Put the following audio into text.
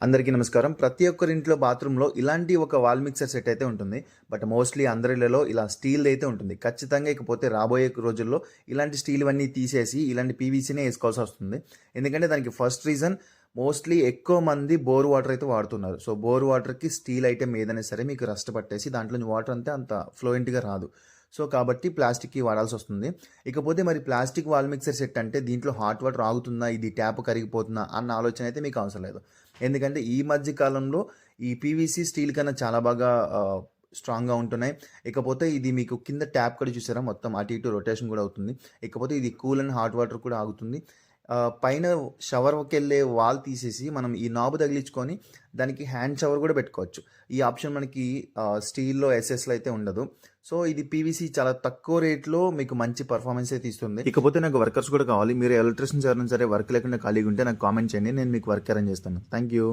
అందరికీ నమస్కారం. ప్రతి ఒక్కరి ఇంట్లో బాత్రూమ్‌లో ఇలాంటి ఒక వాల్ మిక్సర్ సెట్ అయితే ఉంటుంది. బట్ మోస్ట్‌లీ అందరి ఇళ్లలో ఇలా స్టీల్‌దయితే ఉంటుంది. ఖచ్చితంగా ఇకపోతే రాబోయే రోజుల్లో ఇలాంటి స్టీల్‌వన్నీ తీసేసి ఇలాంటి పీవీసీనే ఏసుకోవాల్సొస్తుంది. ఎందుకంటే దానికి ఫస్ట్ రీజన్ మోస్ట్‌లీ ఎక్కువ మంది బోర్ వాటర్ అయితే వాడుతున్నారు. సో, బోర్ వాటర్‌కి స్టీల్ ఐటెమ్ ఏదైనా సరే మీకు రస్ట్ పట్టేసి దాంట్లోని వాటర్ అంతా అంత ఫ్లూయెంట్‌గా రాదు. సో, కాబట్టి ప్లాస్టిక్‌కి వాడాల్సొస్తుంది. ఇకపోతే మరి ప్లాస్టిక్ వాల్ మిక్సర్ సెట్ అంటే దీంట్లో హాట్ వాటర్ ఆగుతుందా? ఇది ట్యాప్ కరిగిపోతుందా? అన్న ఆలోచన అయితే మీకు అవసరం లేదు. ఎందుకంటే ఈ మధ్య కాలంలో ఈ పీవీసీ స్టీల్ కన్నా చాలా బాగా స్ట్రాంగ్‌గా ఉంటున్నాయి. ఇకపోతే ఇది మీకు కింద ట్యాప్ కూడా చూసారా మొత్తం అటు ఇటు రొటేషన్ కూడా అవుతుంది. ఇకపోతే ఇది కూల్ అండ్ హాట్ వాటర్ కూడా ఆగుతుంది. పైన షవర్‌కెళ్ళే వాల్ తీసేసి మనం ఈ నాబ్ తగిలించుకొని దానికి హ్యాండ్ షవర్ కూడా పెట్టుకోవచ్చు. ఈ ఆప్షన్ మనకి స్టీల్‌లో ఎస్ఎస్‌లో అయితే ఉండదు. సో, ఇది పీవీసీ చాలా తక్కువ రేట్‌లో మీకు మంచి పెర్ఫార్మన్స్ అయితే ఇస్తుంది. ఇకపోతే నాకు వర్కర్స్ కూడా కావాలి. మీరు ఎలక్ట్రీషియన్స్ ఎవరైనా సరే వర్క్ లేకుండా ఖాళీగా ఉంటే నాకు కామెంట్ చేయండి. నేను మీకు వర్క్ అరేంజ్ చేస్తాను. Thank you.